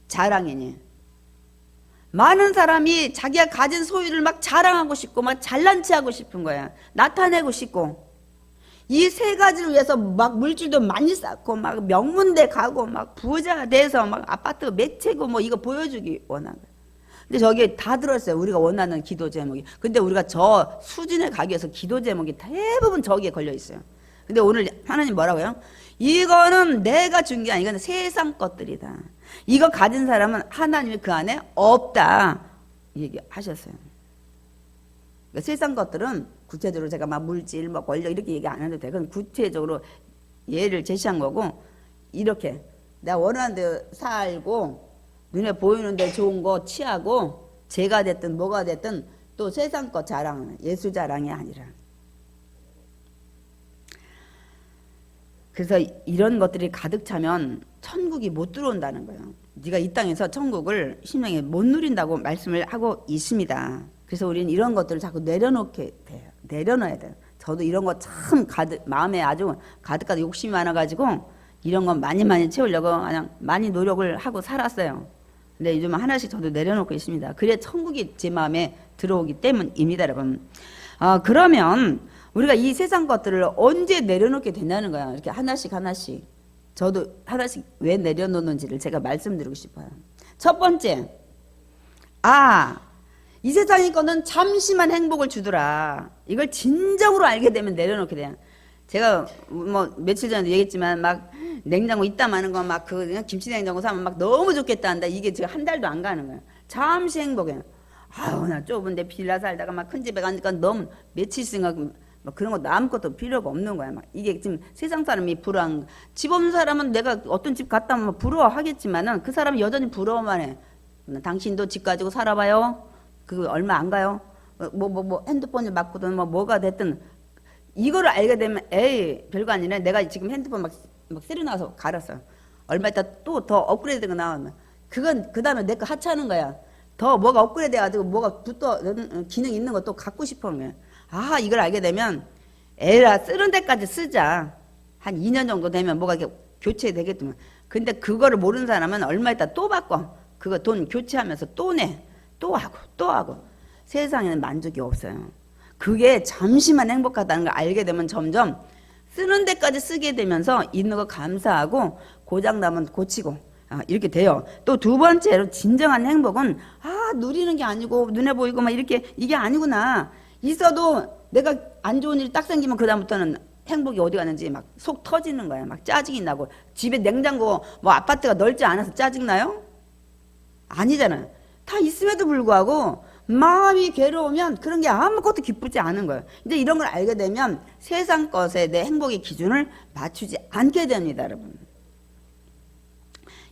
자랑이니, 많은 사람이 자기가 가진 소유를 막 자랑하고 싶고 막 잘난 체하고 싶은 거야. 나타내고 싶고. 이 세 가지를 위해서 막 물질도 많이 쌓고 막 명문대 가고 막 부자 돼서 막 아파트 몇 채고 뭐 이거 보여주기 원한 거예요. 근데 저게 다 들었어요. 우리가 원하는 기도 제목이. 근데 우리가 저 수준에 가기 위해서 기도 제목이 대부분 저기에 걸려 있어요. 근데 오늘 하나님 뭐라고요? 이거는 내가 준 게 아니고 세상 것들이다. 이거 가진 사람은 하나님이 그 안에 없다. 얘기하셨어요. 그러니까 세상 것들은 구체적으로 제가 막 물질, 뭐 권력 이렇게 얘기 안 해도 돼. 그건 구체적으로 예를 제시한 거고, 이렇게 내가 원하는 데 살고 눈에 보이는 데 좋은 거 취하고 죄가 됐든 뭐가 됐든 또 세상 것 자랑, 예수 자랑이 아니라. 그래서 이런 것들이 가득 차면 천국이 못 들어온다는 거예요. 네가 이 땅에서 천국을 심령에 못 누린다고 말씀을 하고 있습니다. 그래서 우리는 이런 것들을 자꾸 내려놓게 돼요. 내려놔야 돼요. 저도 이런 거 참 마음에 아주 가득 욕심이 많아가지고 이런 건 많이 채우려고 그냥 많이 노력을 하고 살았어요. 근데 요즘 하나씩 저도 내려놓고 있습니다. 그래야 천국이 제 마음에 들어오기 때문입니다, 여러분. 그러면 우리가 이 세상 것들을 언제 내려놓게 된다는 거야. 이렇게 하나씩 저도 하나씩 왜 내려놓는지를 제가 말씀드리고 싶어요. 첫 번째, 이 세상의 거는 잠시만 행복을 주더라. 이걸 진정으로 알게 되면 내려놓게 돼요. 제가 뭐 며칠 전에 얘기했지만 막 냉장고 있다 마는 거 막 그냥 김치 냉장고 사면 막 너무 좋겠다 한다. 이게 지금 한 달도 안 가는 거예요. 잠시 행복해. 나 좁은데 빌라 살다가 막 큰 집에 가니까 너무 며칠 생각 막 그런 거 아무것도 필요가 없는 거야. 막 이게 지금 세상 사람이 부러운 집 없는 사람은 내가 어떤 집 갔다 오면 부러워하겠지만은 그 사람은 여전히 부러워만 해. 당신도 집 가지고 살아봐요. 그거 얼마 안 가요. 뭐 핸드폰을 맞고든 뭐가 됐든 이거를 알게 되면 에이 별거 아니네. 내가 지금 핸드폰 막 새로 나와서 갈았어. 얼마 있다 또 더 업그레이드가 나오면 그건 그 다음에 내 거 하차하는 거야. 더 뭐가 업그레이드 돼가지고 뭐가 붙어 기능 있는 거 또 갖고 싶은 거야. 이걸 알게 되면 에라 쓰는 데까지 쓰자. 한 2년 정도 되면 뭐가 이렇게 교체되겠지만 근데 그거를 모르는 사람은 얼마 있다 또 바꿔. 그거 돈 교체하면서 또 내. 또 하고 세상에는 만족이 없어요. 그게 잠시만 행복하다는 걸 알게 되면 점점 쓰는 데까지 쓰게 되면서 있는 거 감사하고 고장나면 고치고 이렇게 돼요. 또 두 번째로 진정한 행복은 누리는 게 아니고 눈에 보이고 막 이렇게 이게 아니구나. 있어도 내가 안 좋은 일이 딱 생기면 그 다음부터는 행복이 어디 가는지 막 속 터지는 거야. 막 짜증이 나고 집에 냉장고 뭐 아파트가 넓지 않아서 짜증나요? 아니잖아요. 다 있음에도 불구하고 마음이 괴로우면 그런 게 아무것도 기쁘지 않은 거예요. 이제 이런 걸 알게 되면 세상 것에 내 행복의 기준을 맞추지 않게 됩니다, 여러분.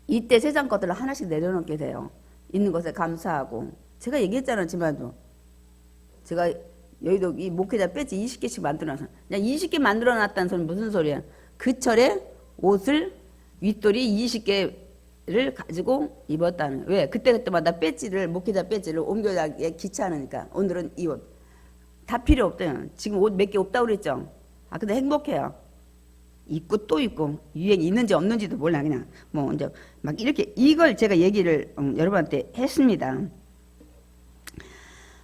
이때 세상 것들을 하나씩 내려놓게 돼요. 있는 것에 감사하고. 제가 얘기했잖아요, 지난주. 제가 여의도 이 목회자 배지 20개씩 만들어놔서 그냥 20개 만들어놨다는 소리는 무슨 소리야? 그 철에 옷을 윗돌이 20개를 가지고 입었다는. 왜? 그때마다 배지를 목회자 배지를 옮겨가기 귀찮으니까 오늘은 이 옷. 다 필요 없대요. 지금 옷 몇 개 없다고 그랬죠? 근데 행복해요. 입고 또 입고 유행이 있는지 없는지도 몰라. 그냥 뭐 이제 막 이렇게 이걸 제가 얘기를 여러분한테 했습니다.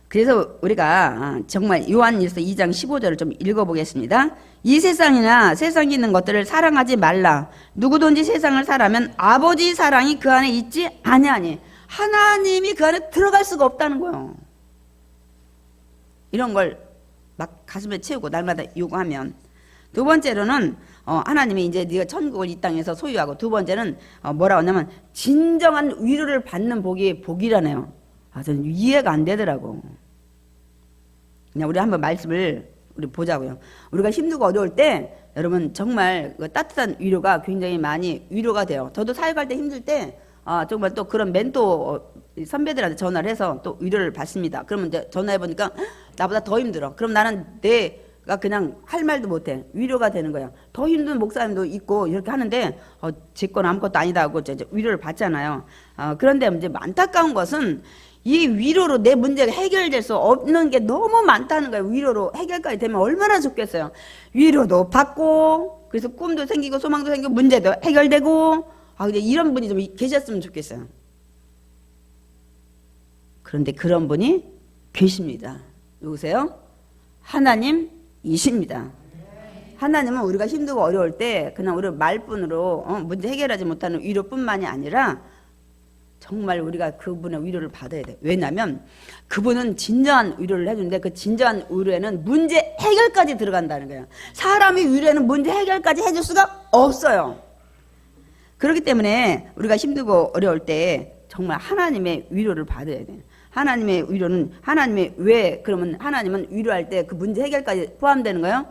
그래서 우리가 정말 요한일서 2장 15절을 좀 읽어보겠습니다. 이 세상이나 세상에 있는 것들을 사랑하지 말라. 누구든지 세상을 사랑하면 아버지 사랑이 그 안에 있지 아니하니. 하나님이 그 안에 들어갈 수가 없다는 거예요. 이런 걸 막 가슴에 채우고 날마다 요구하면. 두 번째로는 하나님이 이제 네가 천국을 이 땅에서 소유하고, 두 번째는 뭐라고 하냐면 진정한 위로를 받는 복이 복이라네요. 저는 이해가 안 되더라고. 그냥 우리 한번 말씀을 우리 보자고요. 우리가 힘들고 어려울 때 여러분 정말 그 따뜻한 위로가 굉장히 많이 위로가 돼요. 저도 사역할 때 힘들 때 정말 또 그런 멘토 선배들한테 전화를 해서 또 위로를 받습니다. 그러면 이제 전화해 보니까 나보다 더 힘들어. 그럼 나는 내가 그냥 할 말도 못해. 위로가 되는 거야. 더 힘든 목사님도 있고 이렇게 하는데 제 건 아무것도 아니다 하고 이제 위로를 받잖아요. 그런데 이제 안타까운 것은 이 위로로 내 문제가 해결될 수 없는 게 너무 많다는 거예요. 위로로 해결까지 되면 얼마나 좋겠어요. 위로도 받고 그래서 꿈도 생기고 소망도 생기고 문제도 해결되고 근데 이런 분이 좀 계셨으면 좋겠어요. 그런데 그런 분이 계십니다. 누구세요? 하나님이십니다. 하나님은 우리가 힘들고 어려울 때 그냥 우리 말뿐으로 문제 해결하지 못하는 위로뿐만이 아니라 정말 우리가 그분의 위로를 받아야 돼. 왜냐하면 그분은 진정한 위로를 해주는데 그 진정한 위로에는 문제 해결까지 들어간다는 거예요. 사람이 위로에는 문제 해결까지 해줄 수가 없어요. 그렇기 때문에 우리가 힘들고 어려울 때 정말 하나님의 위로를 받아야 돼. 하나님의 위로는 그러면 하나님은 위로할 때 그 문제 해결까지 포함되는 거예요.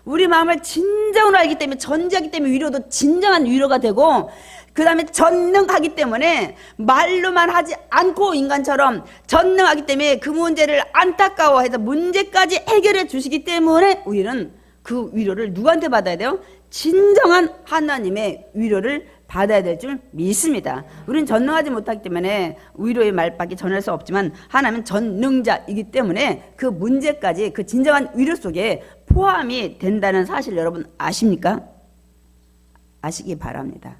우리 마음을 진정으로 알기 때문에 전지하기 때문에 위로도 진정한 위로가 되고 그 다음에 전능하기 때문에 말로만 하지 않고 인간처럼 전능하기 때문에 그 문제를 안타까워해서 문제까지 해결해 주시기 때문에 우리는 그 위로를 누구한테 받아야 돼요? 진정한 하나님의 위로를 받아야 될 줄 믿습니다. 우리는 전능하지 못하기 때문에 위로의 말밖에 전할 수 없지만 하나님은 전능자이기 때문에 그 문제까지 그 진정한 위로 속에 포함이 된다는 사실 여러분 아십니까? 아시기 바랍니다.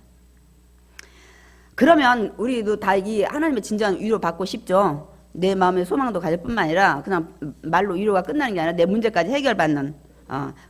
그러면 우리도 다 이 하나님의 진정한 위로 받고 싶죠. 내 마음의 소망도 가질 뿐만 아니라 그냥 말로 위로가 끝나는 게 아니라 내 문제까지 해결받는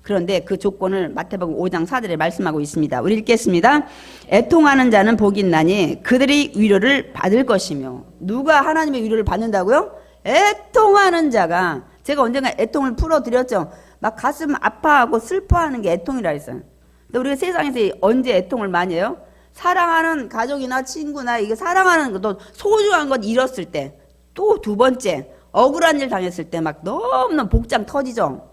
그런데 그 조건을 마태복음 5장 4절에 말씀하고 있습니다. 우리 읽겠습니다. 애통하는 자는 복이 있나니 그들이 위로를 받을 것이며. 누가 하나님의 위로를 받는다고요? 애통하는 자가. 제가 언젠가 애통을 풀어드렸죠. 막 가슴 아파하고 슬퍼하는 게 애통이라 했어요. 근데 우리가 세상에서 언제 애통을 많이 해요? 사랑하는 가족이나 친구나 이게 사랑하는 것도 소중한 것 잃었을 때, 또 두 번째 억울한 일 당했을 때 막 너무너무 복장 터지죠.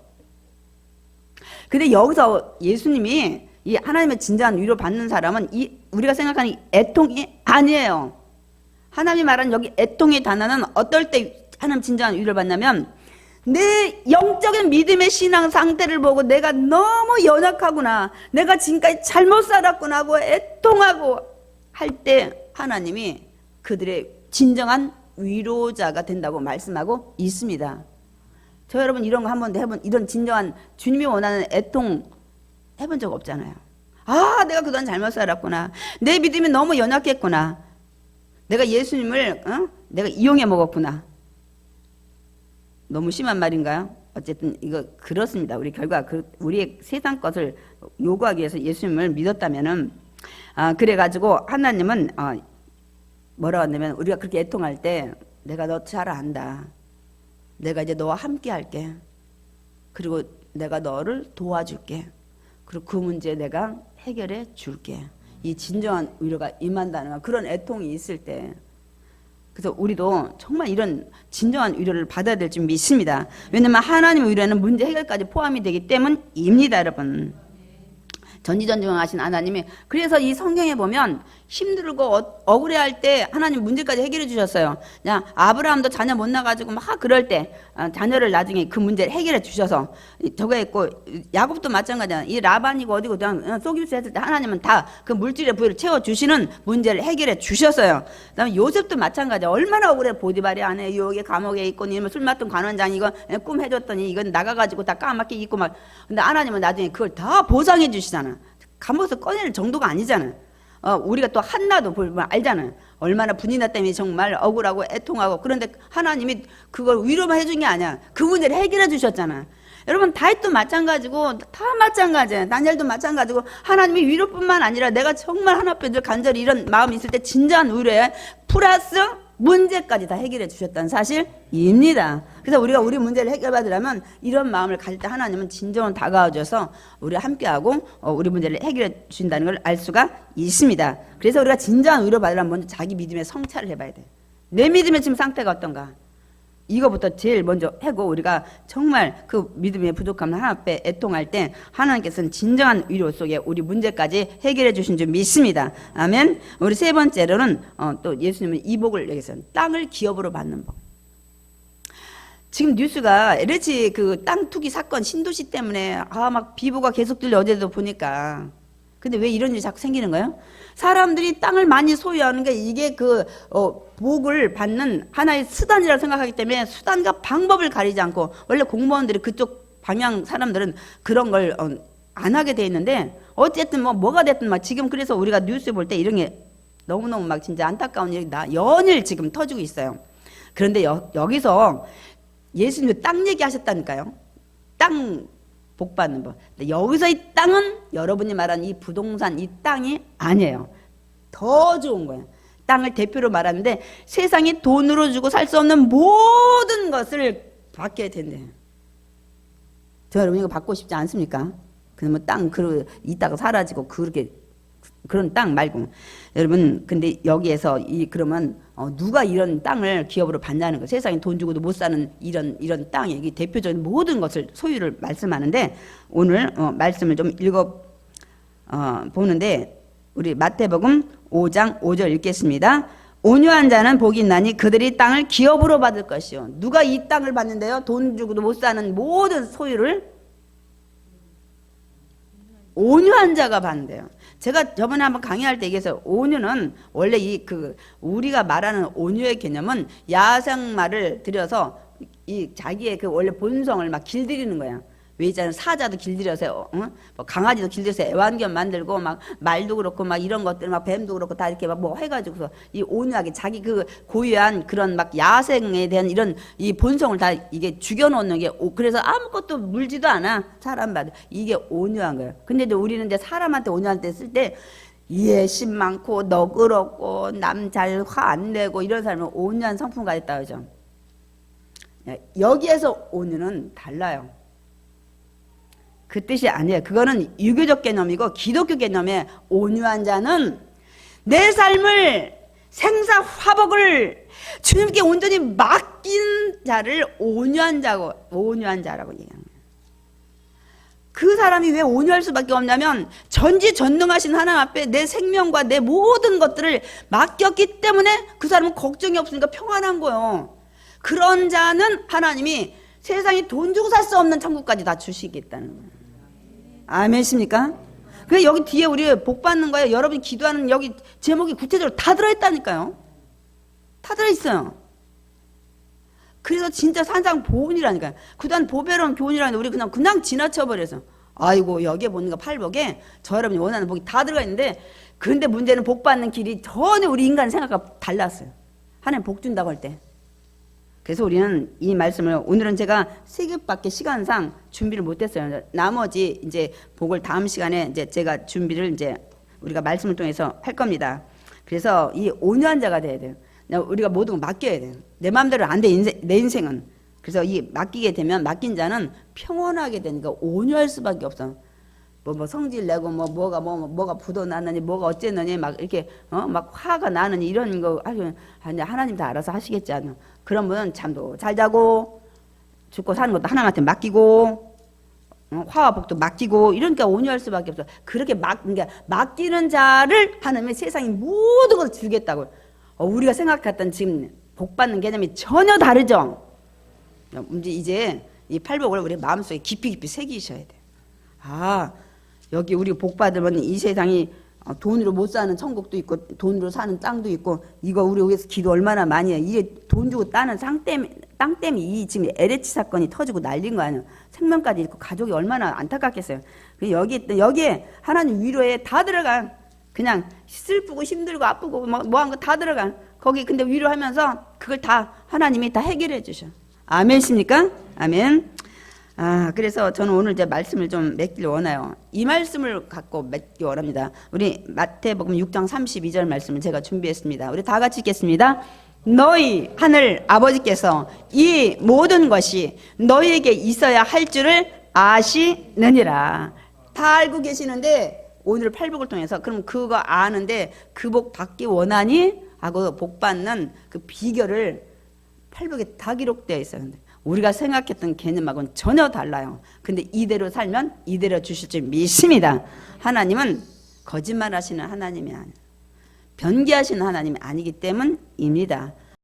근데 여기서 예수님이 이 하나님의 진정한 위로 받는 사람은 우리가 생각하는 애통이 아니에요. 하나님이 말하는 여기 애통의 단어는 어떨 때 하나님 진정한 위로를 받냐면 내 영적인 믿음의 신앙 상태를 보고 내가 너무 연약하구나, 내가 지금까지 잘못 살았구나 하고 애통하고 할 때 하나님이 그들의 진정한 위로자가 된다고 말씀하고 있습니다. 저 여러분 이런 거 한 번도 해본, 이런 진정한 주님이 원하는 애통 해본 적 없잖아요. 아, 내가 그동안 잘못 살았구나, 내 믿음이 너무 연약했구나, 내가 예수님을 내가 이용해 먹었구나. 너무 심한 말인가요? 어쨌든 이거 그렇습니다. 우리 결과 우리의 세상 것을 요구하기 위해서 예수님을 믿었다면은 그래가지고 하나님은 뭐라고 하냐면 우리가 그렇게 애통할 때 내가 너 잘 안다, 내가 이제 너와 함께 할게, 그리고 내가 너를 도와줄게, 그리고 그 문제 내가 해결해 줄게. 이 진정한 위로가 임한다는 그런 애통이 있을 때, 그래서 우리도 정말 이런 진정한 위로를 받아야 될 줄 믿습니다. 왜냐하면 하나님의 위로는 문제 해결까지 포함이 되기 때문입니다. 여러분, 전지전능하신 하나님이, 그래서 이 성경에 보면 힘들고 억울해할 때 하나님 문제까지 해결해 주셨어요. 그냥 아브라함도 자녀 못 나가지고 막 그럴 때 자녀를 나중에 그 문제를 해결해 주셔서 저거 했고, 야곱도 마찬가지야. 이 라반이고 어디고 그냥 속임수 했을 때 하나님은 다 그 물질의 부위를 채워주시는 문제를 해결해 주셨어요. 그다음에 요셉도 마찬가지야. 얼마나 억울해. 보디발이 안에 유혹에 감옥에 있고, 술 맡던 관원장이 이거 꿈 해줬더니 이건 나가가지고 다 까맣게 있고 막. 근데 하나님은 나중에 그걸 다 보상해 주시잖아. 감옥에서 꺼낼 정도가 아니잖아. 우리가 또 한나도 보면 알잖아요. 얼마나 분이나 때문에 정말 억울하고 애통하고. 그런데 하나님이 그걸 위로만 해준 게 아니야. 그 문제를 해결해 주셨잖아. 여러분, 다윗도 마찬가지고, 다 마찬가지야. 다니엘도 마찬가지고, 하나님이 위로뿐만 아니라 내가 정말 하나님께 간절히 이런 마음이 있을 때 진정한 위로에 플러스 문제까지 다 해결해 주셨다는 사실입니다. 그래서 우리가 우리 문제를 해결받으려면 이런 마음을 가질 때 하나님은 진정으로 다가와줘서 우리와 함께하고 우리 문제를 해결해 주신다는 걸 알 수가 있습니다. 그래서 우리가 진정한 위로 받으려면 먼저 자기 믿음의 성찰을 해봐야 돼. 내 믿음의 지금 상태가 어떤가? 이거부터 제일 먼저 하고, 우리가 정말 그 믿음의 부족함을 하나 앞에 애통할 때 하나님께서는 진정한 위로 속에 우리 문제까지 해결해 주신 줄 믿습니다. 아멘. 우리 세 번째로는 또 예수님은 이복을 여기서 땅을 기업으로 받는 법. 지금 뉴스가 LH 그 땅 투기 사건 신도시 때문에 막 비보가 계속 들려. 어제도 보니까. 근데 왜 이런 일이 자꾸 생기는 거예요? 사람들이 땅을 많이 소유하는 게 이게 복을 받는 하나의 수단이라고 생각하기 때문에 수단과 방법을 가리지 않고, 원래 공무원들이 그쪽 방향 사람들은 그런 걸 안 하게 돼 있는데, 어쨌든 뭐가 됐든 막 지금, 그래서 우리가 뉴스 볼 때 이런 게 너무너무 막 진짜 안타까운 일이 연일 지금 터지고 있어요. 그런데 여기서 예수님이 땅 얘기하셨다니까요. 땅 복 받는 법. 근데 여기서 이 땅은 여러분이 말하는 이 부동산 이 땅이 아니에요. 더 좋은 거예요. 땅을 대표로 말하는데 세상이 돈으로 주고 살 수 없는 모든 것을 받게 된대요. 저 여러분 이거 받고 싶지 않습니까? 그러면 땅 이따가 사라지고 그렇게 그런 땅 말고 여러분 근데 여기에서 그러면 누가 이런 땅을 기업으로 받냐는 거 세상에 돈 주고도 못 사는 이런 땅이 이 대표적인 모든 것을 소유를 말씀하는데 오늘 말씀을 좀 읽어 보는데 우리 마태복음 5장 5절 읽겠습니다. 온유한 자는 복이 있나니 그들이 땅을 기업으로 받을 것이요. 누가 이 땅을 받는데요? 돈 주고도 못 사는 모든 소유를 온유한 자가 받는데요. 제가 저번에 한번 강의할 때 얘기해서 온유는 원래 우리가 말하는 온유의 개념은 야생말을 들여서 이 자기의 그 원래 본성을 막 길들이는 거야. 왜 있잖아요. 사자도 길들여서 뭐 강아지도 길들여서 애완견 만들고 막 말도 그렇고 막 이런 것들 막 뱀도 그렇고 다 이렇게 막 뭐 해가지고서 이 온유하게 자기 그 고유한 그런 막 야생에 대한 이런 이 본성을 다 이게 죽여놓는 게 그래서 아무것도 물지도 않아 사람마다 이게 온유한 거예요. 근데 우리는 이제 사람한테 온유할 때 쓸 때 예심 많고 너그럽고 남 잘 화 안 내고 이런 사람은 온유한 성품 가졌다 그죠. 여기에서 온유는 달라요. 그 뜻이 아니에요. 그거는 유교적 개념이고 기독교 개념의 온유한 자는 내 삶을 생사화복을 주님께 온전히 맡긴 자를 온유한 자라고 얘기합니다. 그 사람이 왜 온유할 수밖에 없냐면 전지전능하신 하나님 앞에 내 생명과 내 모든 것들을 맡겼기 때문에 그 사람은 걱정이 없으니까 평안한 거예요. 그런 자는 하나님이 세상에 돈 주고 살 수 없는 천국까지 다 주시겠다는 거예요. 아멘입니까? 그래 여기 뒤에 우리 복 받는 거예요. 여러분이 기도하는 여기 제목이 구체적으로 다 들어있다니까요. 다 들어있어요. 그래서 진짜 산상보훈이라니까요. 그다음 보배로운 교훈이라는데 우리 그냥 지나쳐버려서 아이고 여기에 보는 거 팔복에 저 여러분이 원하는 복이 다 들어가 있는데 그런데 문제는 복 받는 길이 전혀 우리 인간 생각과 달랐어요. 하나님 복 준다고 할 때. 그래서 우리는 이 말씀을 오늘은 제가 3개밖에 시간상 준비를 못했어요. 나머지 이제 복을 다음 시간에 이제 제가 준비를 이제 우리가 말씀을 통해서 할 겁니다. 그래서 이 온유한 자가 돼야 돼요. 우리가 모든 걸 맡겨야 돼요. 내 마음대로 안 돼 내 인생은. 그래서 이 맡기게 되면 맡긴 자는 평온하게 되니까 온유할 수밖에 없어. 뭐 성질 내고 뭐가 부도나느니 뭐가 어쨌느니 막 이렇게 막 화가 나느니 이런 거 하나님 다 알아서 하시겠지 않나. 그런 분은 잠도 잘 자고 죽고 사는 것도 하나님한테 맡기고 화와 복도 맡기고 이러니까 온유할 수밖에 없어. 그렇게 그러니까 맡기는 자를 하나님이 세상이 모든 것을 주겠다고. 우리가 생각했던 지금 복 받는 개념이 전혀 다르죠. 이제 이 팔복을 우리 마음속에 깊이 새기셔야 돼. 여기 우리 복 받으면 이 세상이 돈으로 못 사는 천국도 있고 돈으로 사는 땅도 있고 이거 우리 위해서 기도 얼마나 많이 해. 이게 돈 주고 따는 땅 때문에 이 지금 LH 사건이 터지고 난린 거 아니에요. 생명까지 잃고 가족이 얼마나 안타깝겠어요. 여기에 하나님 위로에 다 들어가. 그냥 슬프고 힘들고 아프고 뭐한 거 다 들어가. 거기 근데 위로하면서 그걸 다 하나님이 다 해결해 주셔. 아멘입니까? 아멘. 그래서 저는 오늘 이제 말씀을 좀 맺길 원해요. 이 말씀을 갖고 맺기 원합니다. 우리 마태복음 6장 32절 말씀을 제가 준비했습니다. 우리 다 같이 읽겠습니다. 너희 하늘 아버지께서 이 모든 것이 너희에게 있어야 할 줄을 아시느니라. 다 알고 계시는데 오늘 팔복을 통해서 그럼 그거 아는데 그 복 받기 원하니? 하고 복 받는 그 비결을 팔복에 다 기록되어 있어요. 우리가 생각했던 개념하고는 전혀 달라요. 근데 이대로 살면 이대로 주실 줄 믿습니다. 하나님은 거짓말하시는 하나님이 아니에요. 변개하시는 하나님이 아니기 때문입니다.